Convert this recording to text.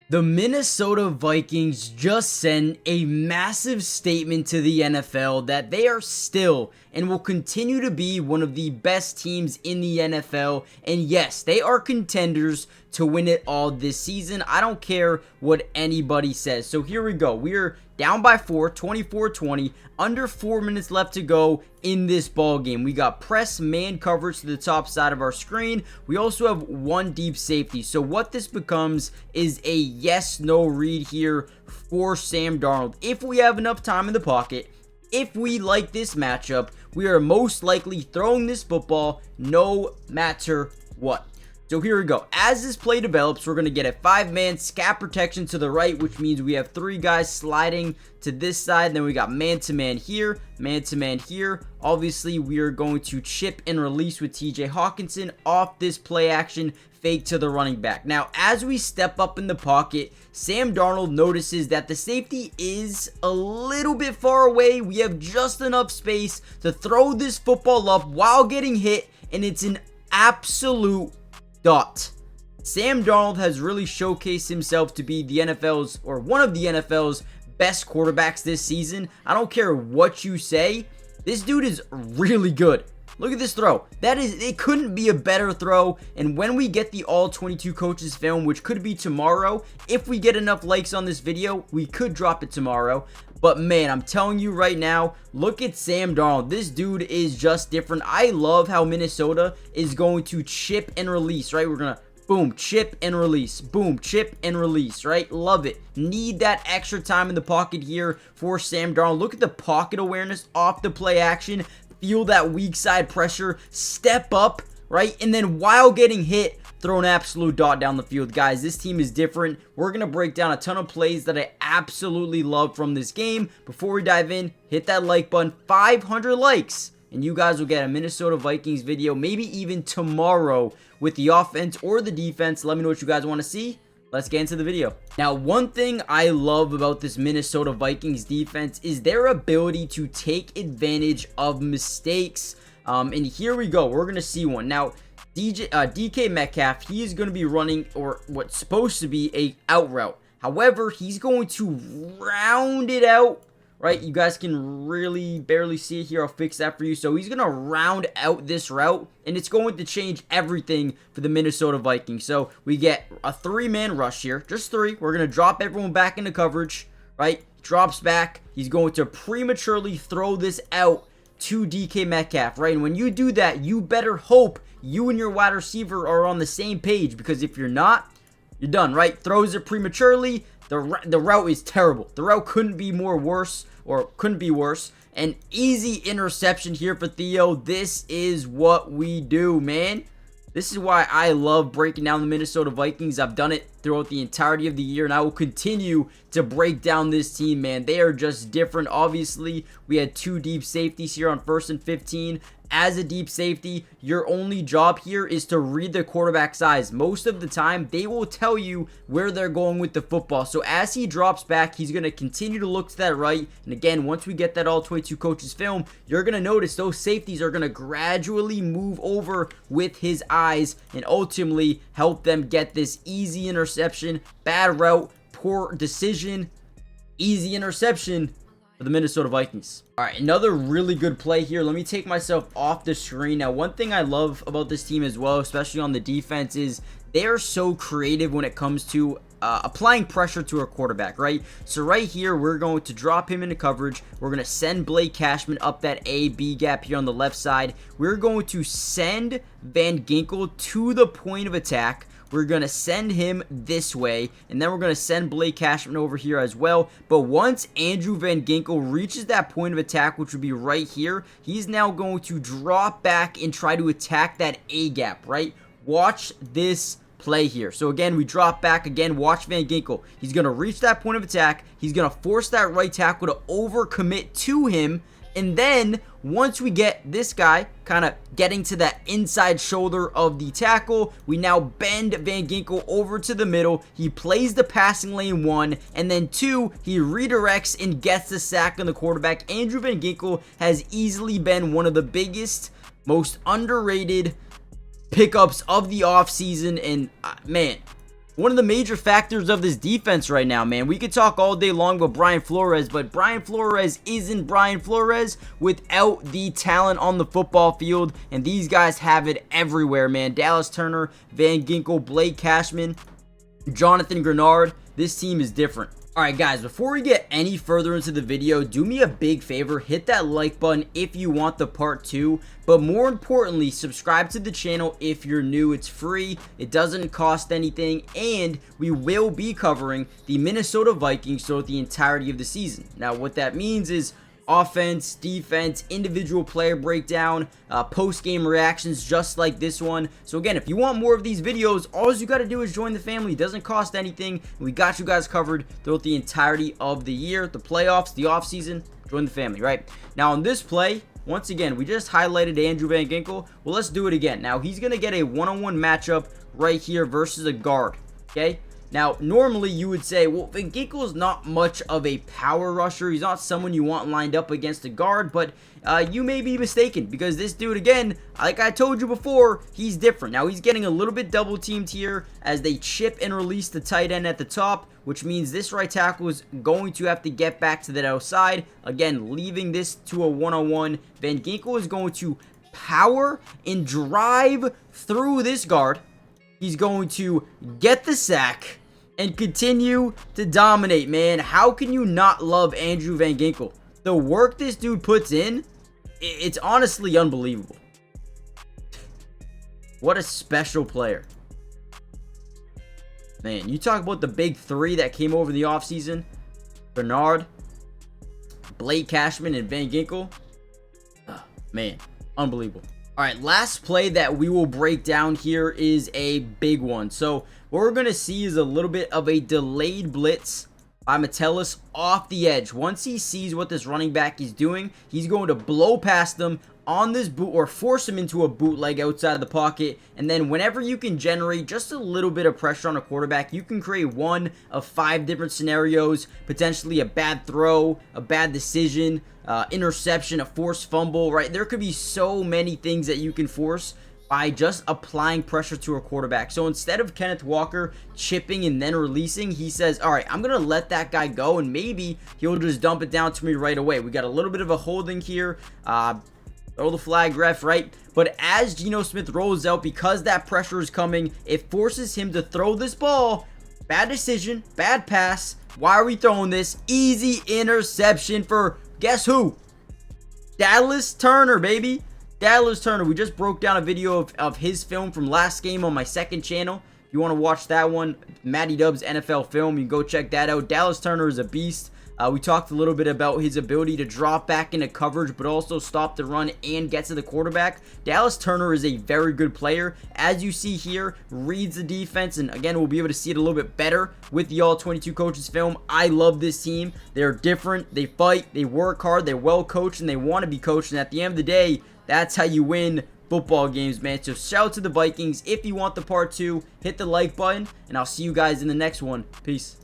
The Minnesota Vikings just sent a massive statement to the NFL that they are still and will continue to be one of the best teams in the NFL. And yes, they are contenders to win it all this season. I don't care what anybody says. So here we go. We are down by 4, 24-20, under 4 minutes left to go in this ball game. We got press man coverage to the top side of our screen. We also have one deep safety. So what this becomes is a yes/no read here for Sam Darnold. If we have enough time in the pocket, if we like this matchup, we are most likely throwing this football no matter what. So here we go. As this play develops, we're going to get a 5-man scat protection to the right, which means we have 3 guys sliding to this side. Then we got man-to-man here, man-to-man here. Obviously, we are going to chip and release with TJ Hawkinson off this play action, fake to the running back. Now, as we step up in the pocket, Sam Darnold notices that the safety is a little bit far away. We have just enough space to throw this football up while getting hit, and it's an absolute dot. Sam Darnold has really showcased himself to be the NFL's, or one of the NFL's best quarterbacks this season. I don't care what you say. This dude is really good. Look at this throw. It couldn't be a better throw. And when we get the all 22 coaches film, which could be tomorrow, if we get enough likes on this video, we could drop it tomorrow. But man, I'm telling you right now, look at Sam Darnold. This dude is just different. I love how Minnesota is going to chip and release, right? We're going to boom, chip and release. Boom, chip and release, right? Love it. Need that extra time in the pocket here for Sam Darnold. Look at the pocket awareness off the play action. Feel that weak side pressure. Step up, right? And then while getting hit, throw an absolute dot down the field. Guys, this team is different. We're going to break down a ton of plays that I absolutely love from this game. Before we dive in, hit that like button. 500 likes, and you guys will get a Minnesota Vikings video, maybe even tomorrow with the offense or the defense. Let me know what you guys want to see. Let's get into the video. Now, one thing I love about this Minnesota Vikings defense is their ability to take advantage of mistakes. And here we go. We're going to see one. Now, DK Metcalf, he is going to be running, or what's supposed to be, a out route. However, he's going to round it out, right? You guys can really barely see it here. I'll fix that for you. So he's going to round out this route, and it's going to change everything for the Minnesota Vikings. So we get a 3-man rush here, just 3. We're going to drop everyone back into coverage, right? Drops back. He's going to prematurely throw this out to DK Metcalf, right? And when you do that, you better hope you and your wide receiver are on the same page, because if you're not, you're done, right? Throws it prematurely. The route is terrible. The route couldn't be worse. An easy interception here for Theo. This is what we do, man. This is why I love breaking down the Minnesota Vikings. I've done it throughout the entirety of the year, and I will continue to break down this team, man. They are just different. Obviously, we had 2 deep safeties here on 1st and 15. As a deep safety, your only job here is to read the quarterback's eyes. Most of the time, they will tell you where they're going with the football. So as he drops back, he's going to continue to look to that right. And again, once we get that all 22 coaches film, you're going to notice those safeties are going to gradually move over with his eyes and ultimately help them get this easy interception. Bad route, poor decision, easy interception for the Minnesota Vikings. All right, another really good play here. Let me take myself off the screen. Now, one thing I love about this team as well, especially on the defense, is they are so creative when it comes to applying pressure to a quarterback, right? So right here, we're going to drop him into coverage. We're going to send Blake Cashman up that A-B gap here on the left side. We're going to send Van Ginkel to the point of attack. We're going to send him this way, and then we're going to send Blake Cashman over here as well. But once Andrew Van Ginkel reaches that point of attack, which would be right here, he's now going to drop back and try to attack that A gap, right? Watch this play here. So again, we drop back again. Watch Van Ginkel. He's going to reach that point of attack. He's going to force that right tackle to overcommit to him. And then once we get this guy kind of getting to that inside shoulder of the tackle, we now bend Van Ginkel over to the middle. He plays the passing lane 1, and then 2, he redirects and gets the sack on the quarterback. Andrew Van Ginkel has easily been one of the biggest, most underrated pickups of the offseason, and man, one of the major factors of this defense right now, man. We could talk all day long about Brian Flores, but Brian Flores isn't Brian Flores without the talent on the football field, and these guys have it everywhere, man. Dallas Turner, Van Ginkel, Blake Cashman, Jonathan Grenard. This team is different. Alright guys, before we get any further into the video, do me a big favor, hit that like button if you want the part 2, but more importantly, subscribe to the channel if you're new. It's free, it doesn't cost anything, and we will be covering the Minnesota Vikings throughout the entirety of the season. Now what that means is offense, defense, individual player breakdown, post-game reactions just like this one. So again, if you want more of these videos, all you got to do is join the family. It doesn't cost anything. We got you guys covered throughout the entirety of the year, the playoffs, the offseason. Join the family, right? Now on this play, once again, we just highlighted Andrew Van Ginkel. Well, let's do it again. Now he's going to get a one-on-one matchup right here versus a guard, okay? Now, normally you would say, well, Van Ginkel is not much of a power rusher. He's not someone you want lined up against a guard, but you may be mistaken because this dude, again, like I told you before, he's different. Now, he's getting a little bit double teamed here as they chip and release the tight end at the top, which means this right tackle is going to have to get back to that outside. Again, leaving this to a one-on-one. Van Ginkel is going to power and drive through this guard. He's going to get the sack and continue to dominate, man. How can you not love Andrew Van Ginkel? The work this dude puts in, it's honestly unbelievable. What a special player. Man, you talk about the big three that came over the offseason. Bernard, Blake Cashman, and Van Ginkel. Oh, man, unbelievable. Alright, last play that we will break down here is a big one. So, what we're going to see is a little bit of a delayed blitz by Metellus off the edge. Once he sees what this running back is doing, he's going to blow past them on this boot or force him into a bootleg outside of the pocket. And then whenever you can generate just a little bit of pressure on a quarterback, you can create one of 5 different scenarios. Potentially a bad throw, a bad decision, interception, a forced fumble, right? There could be so many things that you can force by just applying pressure to a quarterback. So instead of Kenneth Walker chipping and then releasing, he says, all right, I'm going to let that guy go, and maybe he'll just dump it down to me right away. We got a little bit of a holding here. Throw the flag, ref, right? But as Geno Smith rolls out, because that pressure is coming, it forces him to throw this ball. Bad decision, bad pass. Why are we throwing this? Easy interception for, guess who? Dallas Turner, baby. Dallas Turner. We just broke down a video of his film from last game on my second channel. If you want to watch that one, Matty Dub's NFL film, you can go check that out. Dallas Turner is a beast. We talked a little bit about his ability to drop back into coverage, but also stop the run and get to the quarterback. Dallas Turner is a very good player. As you see here, reads the defense, and again, we'll be able to see it a little bit better with the All-22 Coaches film. I love this team. They're different. They fight. They work hard. They're well coached, and they want to be coached. And at the end of the day, that's how you win football games, man. So shout out to the Vikings. If you want the part 2, hit the like button, and I'll see you guys in the next one. Peace.